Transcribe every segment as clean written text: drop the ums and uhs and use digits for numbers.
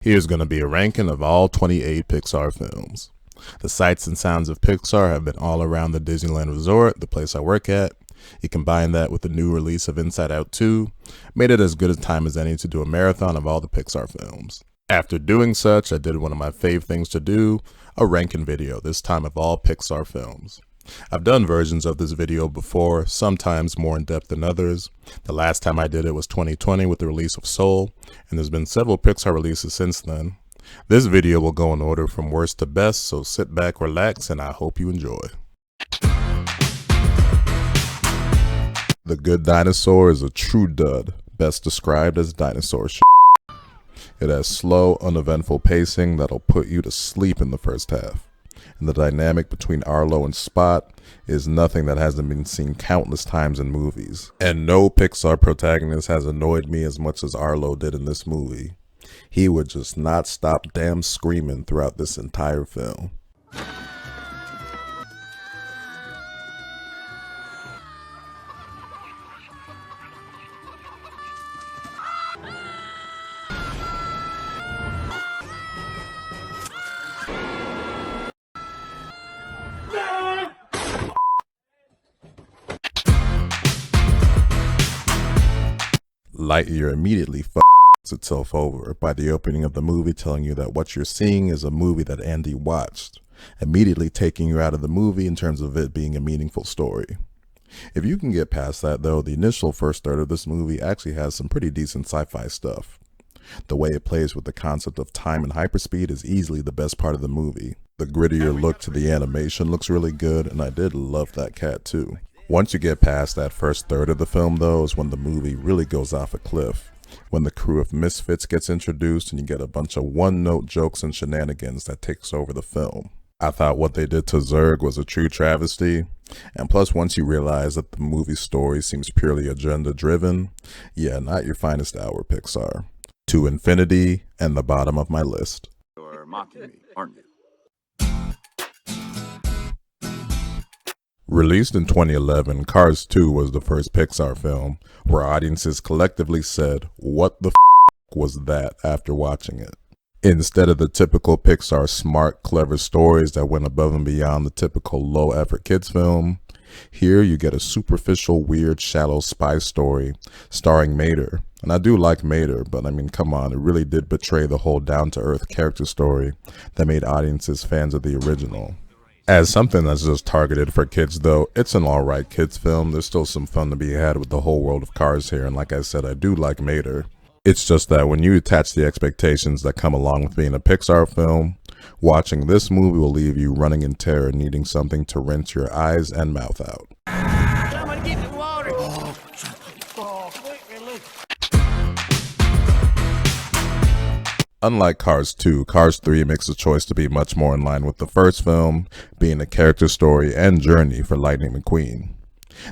Here's going to be a ranking of all 28 Pixar films. The sights and sounds of Pixar have been all around the Disneyland Resort, the place I work at. You combine that with the new release of Inside Out 2, made it as good a time as any to do a marathon of all the Pixar films. After doing such, I did one of my fave things to do, a ranking video, this time of all Pixar films. I've done versions of this video before, sometimes more in depth than others. The last time I did it was 2020 with the release of Soul, and there's been several Pixar releases since then. This video will go in order from worst to best, so sit back, relax, and I hope you enjoy. The Good Dinosaur is a true dud, best described as dinosaur shit. It has slow, uneventful pacing that'll put you to sleep in the first half. And the dynamic between Arlo and Spot is nothing that hasn't been seen countless times in movies. And no Pixar protagonist has annoyed me as much as Arlo did in this movie. He would just not stop damn screaming throughout this entire film. Lightyear immediately f***s itself over by the opening of the movie telling you that what you're seeing is a movie that Andy watched, immediately taking you out of the movie in terms of it being a meaningful story. If you can get past that though, the initial first third of this movie actually has some pretty decent sci-fi stuff. The way it plays with the concept of time and hyperspeed is easily the best part of the movie. The grittier look to the animation looks really good, and I did love that cat too. Once you get past that first third of the film though is when the movie really goes off a cliff. When the crew of misfits gets introduced and you get a bunch of one-note jokes and shenanigans that takes over the film. I thought what they did to Zurg was a true travesty, and plus once you realize that the movie's story seems purely agenda-driven, yeah, not your finest hour, Pixar. To infinity and the bottom of my list. You're mocking me, aren't you? Released in 2011, Cars 2 was the first Pixar film where audiences collectively said, "What the f*** was that?" after watching it. Instead of the typical Pixar smart, clever stories that went above and beyond the typical low-effort kids film, here you get a superficial, weird, shallow spy story starring Mater. And I do like Mater, but I mean, come on, it really did betray the whole down-to-earth character story that made audiences fans of the original. As something that's just targeted for kids though, it's an alright kids film. There's still some fun to be had with the whole world of Cars here, and like I said, I do like Mater. It's just that when you attach the expectations that come along with being a Pixar film, watching this movie will leave you running in terror, needing something to rinse your eyes and mouth out. Someone get the water! Unlike Cars 2, Cars 3 makes a choice to be much more in line with the first film, being a character story and journey for Lightning McQueen.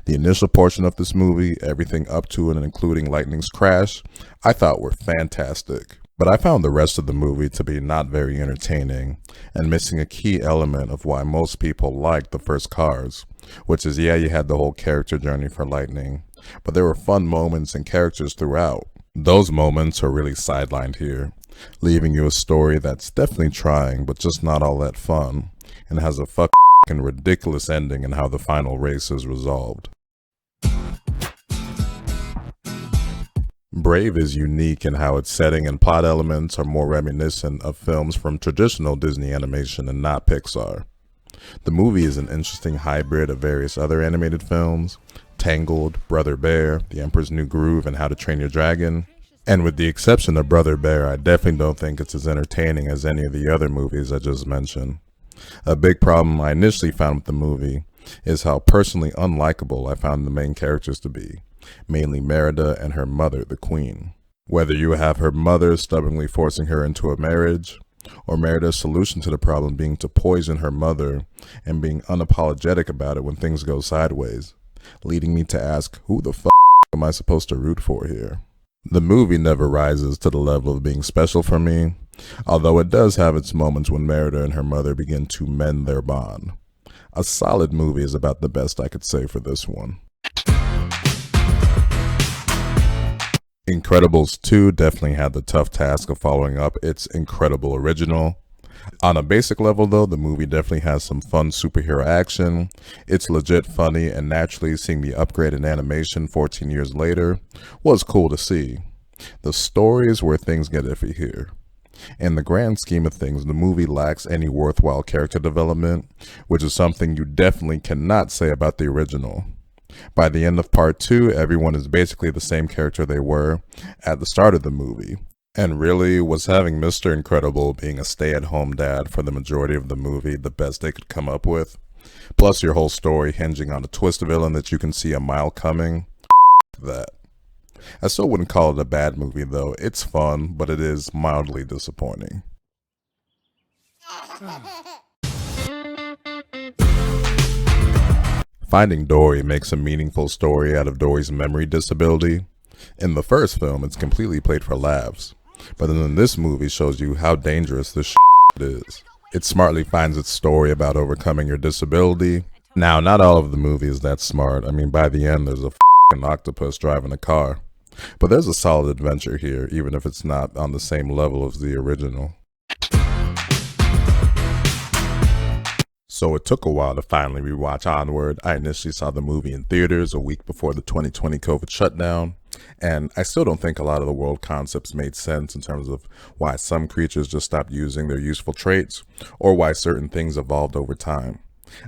The initial portion of this movie, everything up to and including Lightning's crash, I thought were fantastic. But I found the rest of the movie to be not very entertaining, and missing a key element of why most people liked the first Cars, which is, yeah, you had the whole character journey for Lightning, but there were fun moments and characters throughout. Those moments are really sidelined here, leaving you a story that's definitely trying, but just not all that fun, and has a fucking ridiculous ending in how the final race is resolved. Brave is unique in how its setting and plot elements are more reminiscent of films from traditional Disney animation and not Pixar. The movie is an interesting hybrid of various other animated films, Tangled, Brother Bear, The Emperor's New Groove, and How to Train Your Dragon. And with the exception of Brother Bear, I definitely don't think it's as entertaining as any of the other movies I just mentioned. A big problem I initially found with the movie is how personally unlikable I found the main characters to be, mainly Merida and her mother, the Queen. Whether you have her mother stubbornly forcing her into a marriage, or Merida's solution to the problem being to poison her mother and being unapologetic about it when things go sideways, leading me to ask, who the f*** am I supposed to root for here? The movie never rises to the level of being special for me, although it does have its moments when Merida and her mother begin to mend their bond. A solid movie is about the best I could say for this one. Incredibles 2 definitely had the tough task of following up its incredible original. On a basic level though, the movie definitely has some fun superhero action. It's legit funny, and naturally seeing the upgraded animation 14 years later was cool to see. The story is where things get iffy here. In the grand scheme of things, the movie lacks any worthwhile character development, which is something you definitely cannot say about the original. By the end of part 2, everyone is basically the same character they were at the start of the movie. And really, was having Mr. Incredible being a stay-at-home dad for the majority of the movie the best they could come up with? Plus your whole story hinging on a twist villain that you can see a mile coming? That. I still wouldn't call it a bad movie though. It's fun, but it is mildly disappointing. Finding Dory makes a meaningful story out of Dory's memory disability. In the first film, it's completely played for laughs, but then in this movie shows you how dangerous this is. It smartly finds its story about overcoming your disability. Now, not all of the movie is that smart. I mean, by the end, there's a octopus driving a car. But there's a solid adventure here, even if it's not on the same level as the original. So it took a while to finally rewatch Onward. I initially saw the movie in theaters a week before the 2020 COVID shutdown, and I still don't think a lot of the world concepts made sense in terms of why some creatures just stopped using their useful traits, or why certain things evolved over time.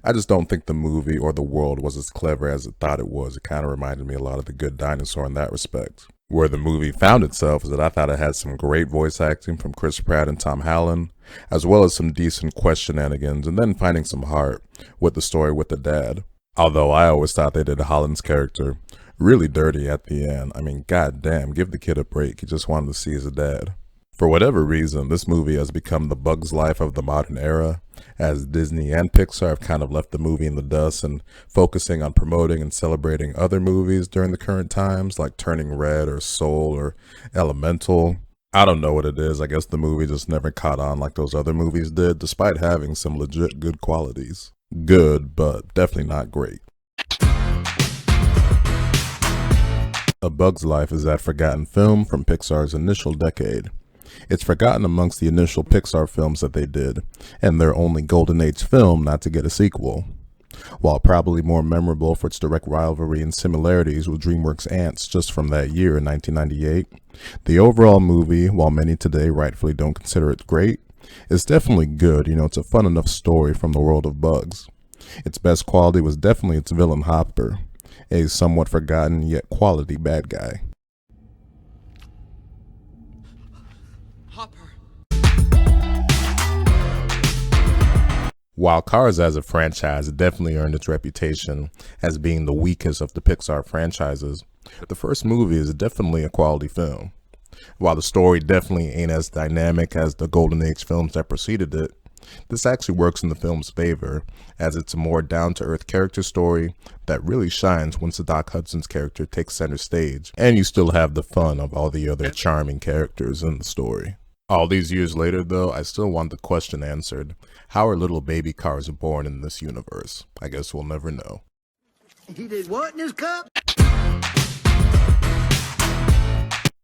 I just don't think the movie or the world was as clever as it thought it was. It kind of reminded me a lot of The Good Dinosaur in that respect. Where the movie found itself is that I thought it had some great voice acting from Chris Pratt and Tom Holland, as well as some decent quest shenanigans, and then finding some heart with the story with the dad. Although I always thought they did Holland's character really dirty at the end. I mean, goddamn, give the kid a break. He just wanted to see his dad. For whatever reason, this movie has become the Bug's Life of the modern era, as Disney and Pixar have kind of left the movie in the dust and focusing on promoting and celebrating other movies during the current times, like Turning Red or Soul or Elemental. I don't know what it is. I guess the movie just never caught on like those other movies did, despite having some legit good qualities. Good, but definitely not great. A Bug's Life is that forgotten film from Pixar's initial decade. It's forgotten amongst the initial Pixar films that they did, and their only Golden Age film not to get a sequel. While probably more memorable for its direct rivalry and similarities with DreamWorks' Ants just from that year in 1998, the overall movie, while many today rightfully don't consider it great, is definitely good. It's a fun enough story from the world of bugs. Its best quality was definitely its villain Hopper, a somewhat forgotten yet quality bad guy. While Cars as a franchise definitely earned its reputation as being the weakest of the Pixar franchises, the first movie is definitely a quality film. While the story definitely ain't as dynamic as the Golden Age films that preceded it, this actually works in the film's favor, as it's a more down-to-earth character story that really shines once the Doc Hudson's character takes center stage, and you still have the fun of all the other charming characters in the story. All these years later, though, I still want the question answered. How are little baby cars born in this universe? I guess we'll never know. He did what in his cup?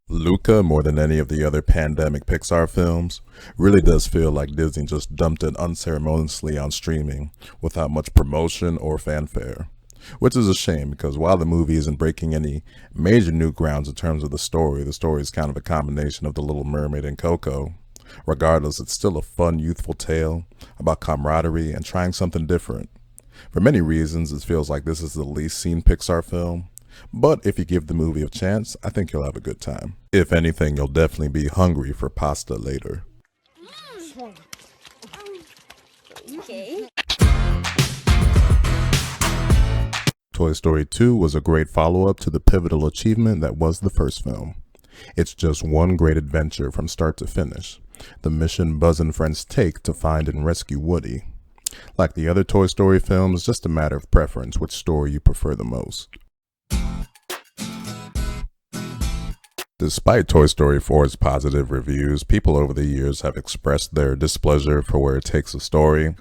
Luca, more than any of the other pandemic Pixar films, really does feel like Disney just dumped it unceremoniously on streaming without much promotion or fanfare. Which is a shame, because while the movie isn't breaking any major new grounds in terms of the story is kind of a combination of The Little Mermaid and Coco. Regardless, it's still a fun, youthful tale about camaraderie and trying something different. For many reasons, it feels like this is the least seen Pixar film, but if you give the movie a chance, I think you'll have a good time. If anything, you'll definitely be hungry for pasta later. Okay. Toy Story 2 was a great follow-up to the pivotal achievement that was the first film. It's just one great adventure from start to finish, the mission Buzz and friends take to find and rescue Woody. Like the other Toy Story films, it's just a matter of preference which story you prefer the most. Despite Toy Story 4's positive reviews, people over the years have expressed their displeasure for where it takes the story,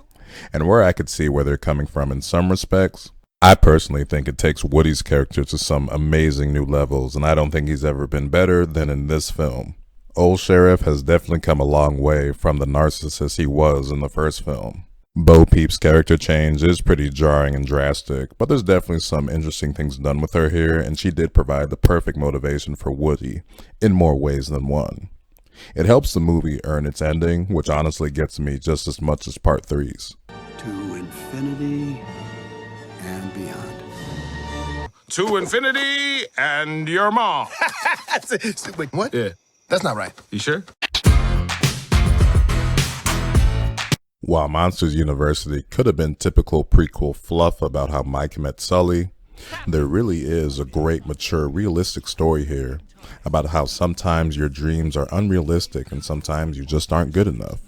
and where I could see where they're coming from in some respects. I personally think it takes Woody's character to some amazing new levels, and I don't think he's ever been better than in this film. Old Sheriff has definitely come a long way from the narcissist he was in the first film. Bo Peep's character change is pretty jarring and drastic, but there's definitely some interesting things done with her here, and she did provide the perfect motivation for Woody in more ways than one. It helps the movie earn its ending, which honestly gets me just as much as part 3's. To infinity and beyond. To infinity and your mom. Wait, what? Yeah. That's not right. You sure? While Monsters University could have been typical prequel fluff about how Mike met Sully, there really is a great, mature, realistic story here about how sometimes your dreams are unrealistic and sometimes you just aren't good enough.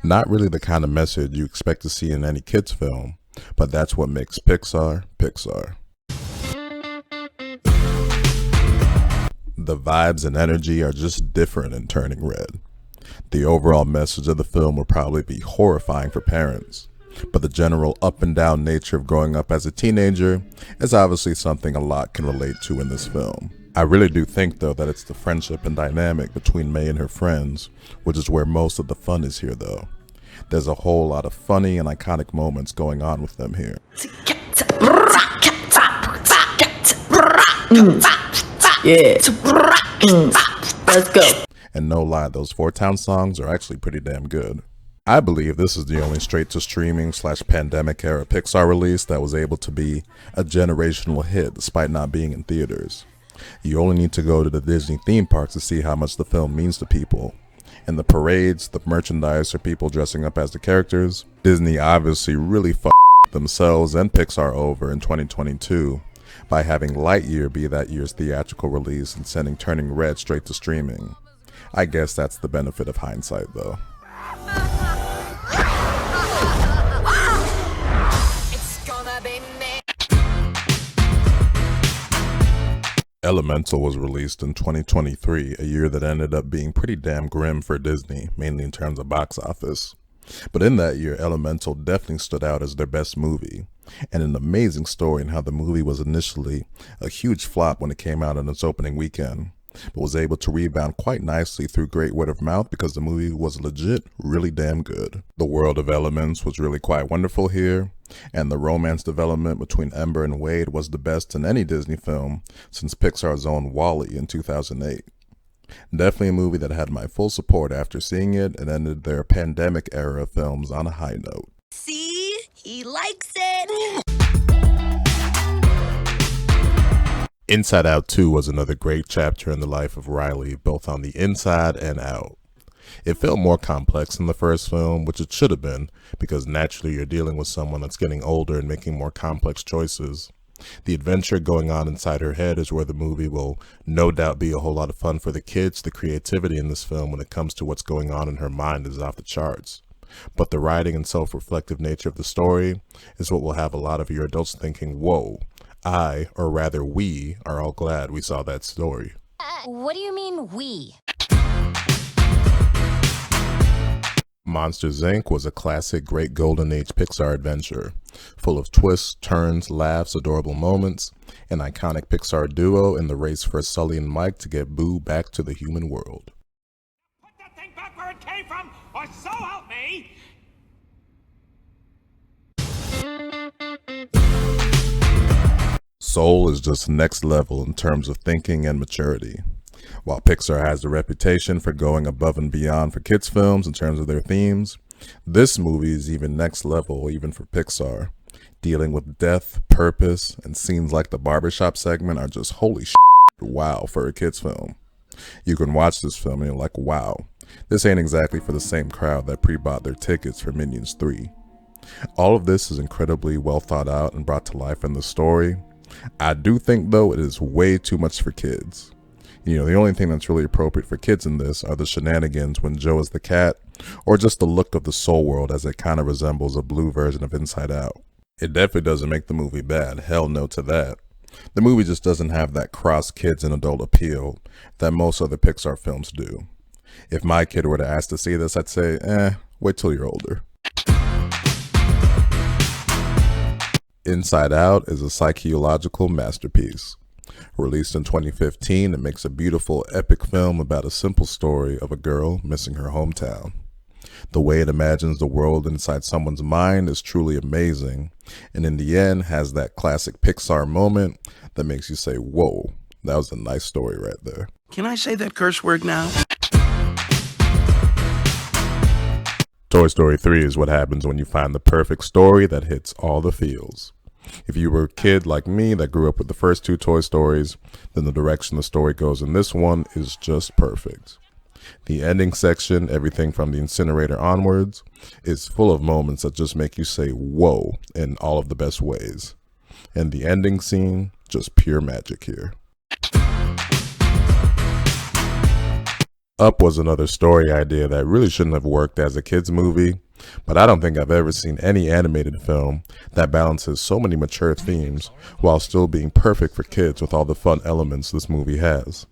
Not really the kind of message you expect to see in any kids film, but that's what makes Pixar, Pixar. The vibes and energy are just different in Turning Red. The overall message of the film will probably be horrifying for parents, but the general up and down nature of growing up as a teenager is obviously something a lot can relate to in this film. I really do think though that it's the friendship and dynamic between May and her friends, which is where most of the fun is here though. There's a whole lot of funny and iconic moments going on with them here. Yeah. Let's go. And no lie, those Four Town songs are actually pretty damn good. I believe this is the only straight-to-streaming / pandemic-era Pixar release that was able to be a generational hit despite not being in theaters. You only need to go to the Disney theme parks to see how much the film means to people. And the parades, the merchandise, or people dressing up as the characters, Disney obviously really f***ed themselves and Pixar over in 2022 by having Lightyear be that year's theatrical release and sending Turning Red straight to streaming. I guess that's the benefit of hindsight though. Elemental was released in 2023, a year that ended up being pretty damn grim for Disney, mainly in terms of box office. But in that year, Elemental definitely stood out as their best movie, and an amazing story in how the movie was initially a huge flop when it came out on its opening weekend, but was able to rebound quite nicely through great word of mouth because the movie was legit really damn good. The world of elements was really quite wonderful here, and the romance development between Ember and Wade was the best in any Disney film since Pixar's own WALL-E in 2008. Definitely a movie that had my full support after seeing it and ended their pandemic era of films on a high note. See? He likes it. Inside Out 2 was another great chapter in the life of Riley, both on the inside and out. It felt more complex than the first film, which it should have been, because naturally you're dealing with someone that's getting older and making more complex choices. The adventure going on inside her head is where the movie will no doubt be a whole lot of fun for the kids. The creativity in this film when it comes to what's going on in her mind is off the charts. But the writing and self-reflective nature of the story is what will have a lot of your adults thinking, whoa, or rather we, are all glad we saw that story. What do you mean, we? Monsters, Inc. was a classic great golden age Pixar adventure, full of twists, turns, laughs, adorable moments, an iconic Pixar duo in the race for Sully and Mike to get Boo back to the human world. Put that thing back where it came from, or so help me! Soul is just next level in terms of thinking and maturity. While Pixar has the reputation for going above and beyond for kids' films in terms of their themes, this movie is even next level even for Pixar. Dealing with death, purpose, and scenes like the barbershop segment are just holy shit, wow for a kids' film. You can watch this film and you're like, wow, this ain't exactly for the same crowd that pre-bought their tickets for Minions 3. All of this is incredibly well thought out and brought to life in the story. I do think though it is way too much for kids. The only thing that's really appropriate for kids in this are the shenanigans when Joe is the cat, or just the look of the Soul World as it kind of resembles a blue version of Inside Out. It definitely doesn't make the movie bad, hell no to that. The movie just doesn't have that cross kids and adult appeal that most other Pixar films do. If my kid were to ask to see this, I'd say, wait till you're older. Inside Out is a psychological masterpiece. Released in 2015, it makes a beautiful, epic film about a simple story of a girl missing her hometown. The way it imagines the world inside someone's mind is truly amazing, and in the end has that classic Pixar moment that makes you say, whoa, that was a nice story right there. Can I say that curse word now? Toy Story 3 is what happens when you find the perfect story that hits all the feels. If you were a kid like me that grew up with the first two Toy Stories, then the direction the story goes in this one is just perfect. The ending section, everything from the incinerator onwards, is full of moments that just make you say whoa in all of the best ways. And the ending scene, just pure magic here. Up was another story idea that really shouldn't have worked as a kid's movie, but I don't think I've ever seen any animated film that balances so many mature themes while still being perfect for kids with all the fun elements this movie has.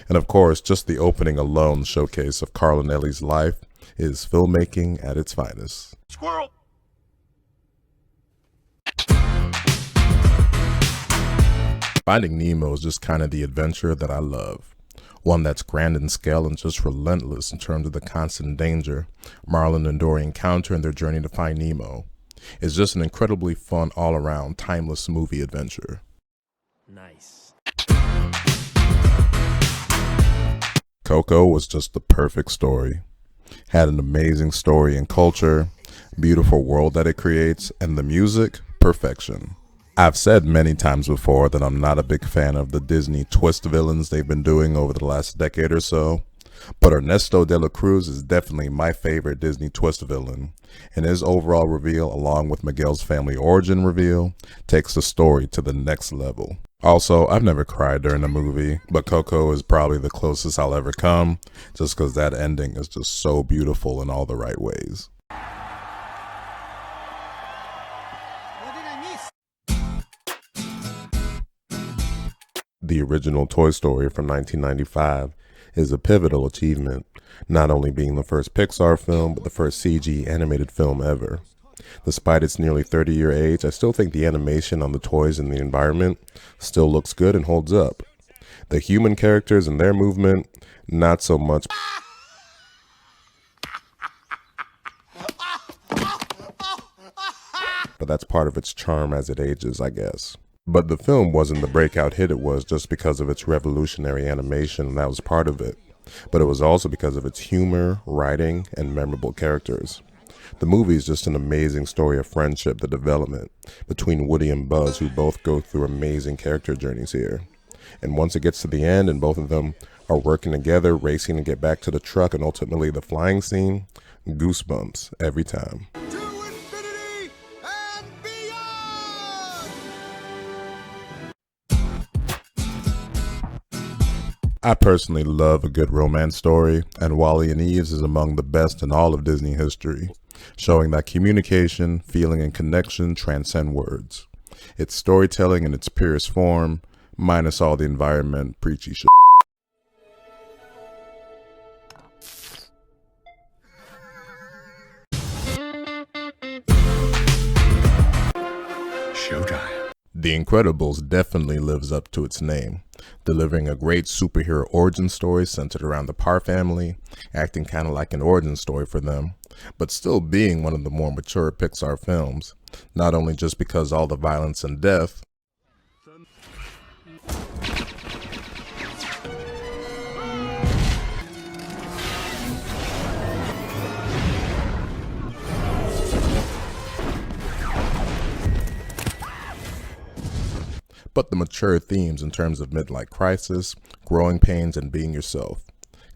And of course, just the opening alone showcase of Carl and Ellie's life is filmmaking at its finest. Squirrel! Finding Nemo is just kind of the adventure that I love. One that's grand in scale and just relentless in terms of the constant danger Marlin and Dory encounter in their journey to find Nemo. It's just an incredibly fun, all-around, timeless movie adventure. Nice. Coco was just the perfect story. Had an amazing story and culture, beautiful world that it creates, and the music, perfection. I've said many times before that I'm not a big fan of the Disney twist villains they've been doing over the last decade or so, but Ernesto de la Cruz is definitely my favorite Disney twist villain, and his overall reveal along with Miguel's family origin reveal takes the story to the next level. Also, I've never cried during a movie, but Coco is probably the closest I'll ever come, just because that ending is just so beautiful in all the right ways. The original Toy Story from 1995 is a pivotal achievement, not only being the first Pixar film, but the first CG animated film ever. Despite its nearly 30-year age, I still think the animation on the toys and the environment still looks good and holds up. The human characters and their movement, not so much. But that's part of its charm as it ages, I guess. But the film wasn't the breakout hit it was just because of its revolutionary animation, and that was part of it. But it was also because of its humor, writing, and memorable characters. The movie is just an amazing story of friendship, the development between Woody and Buzz, who both go through amazing character journeys here. And once it gets to the end and both of them are working together, racing to get back to the truck and ultimately the flying scene, goosebumps every time. I personally love a good romance story, and Wall-E and Eves is among the best in all of Disney history, showing that communication, feeling, and connection transcend words. It's storytelling in its purest form, minus all the environment preachy shit. Showtime. The Incredibles definitely lives up to its name, delivering a great superhero origin story centered around the Parr family, acting kind of like an origin story for them, but still being one of the more mature Pixar films, not only just because all the violence and death, but the mature themes in terms of midlife crisis, growing pains, and being yourself.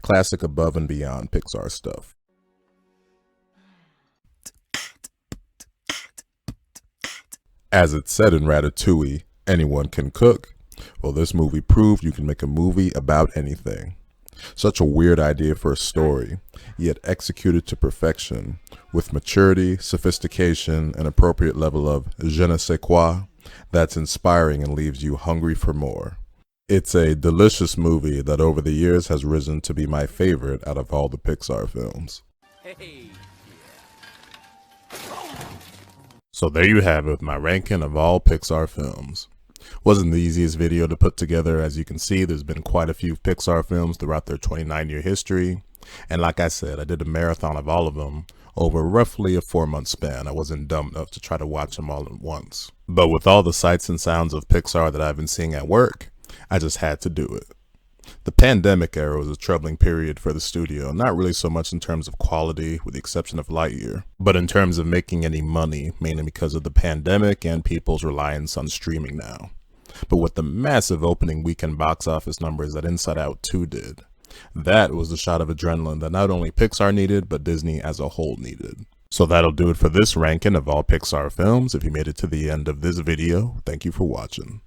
Classic above and beyond Pixar stuff. As it's said in Ratatouille, anyone can cook. Well, this movie proved you can make a movie about anything. Such a weird idea for a story, yet executed to perfection, with maturity, sophistication, and appropriate level of je ne sais quoi, that's inspiring and leaves you hungry for more. It's a delicious movie that over the years has risen to be my favorite out of all the Pixar films. Hey. So there you have it with my ranking of all Pixar films. Wasn't the easiest video to put together. As you can see, there's been quite a few Pixar films throughout their 29-year history. And like I said, I did a marathon of all of them over roughly a 4-month span. I wasn't dumb enough to try to watch them all at once. But with all the sights and sounds of Pixar that I've been seeing at work, I just had to do it. The pandemic era was a troubling period for the studio, not really so much in terms of quality, with the exception of Lightyear, but in terms of making any money, mainly because of the pandemic and people's reliance on streaming now. But with the massive opening weekend box office numbers that Inside Out 2 did, that was the shot of adrenaline that not only Pixar needed, but Disney as a whole needed. So that'll do it for this ranking of all Pixar films. If you made it to the end of this video, thank you for watching.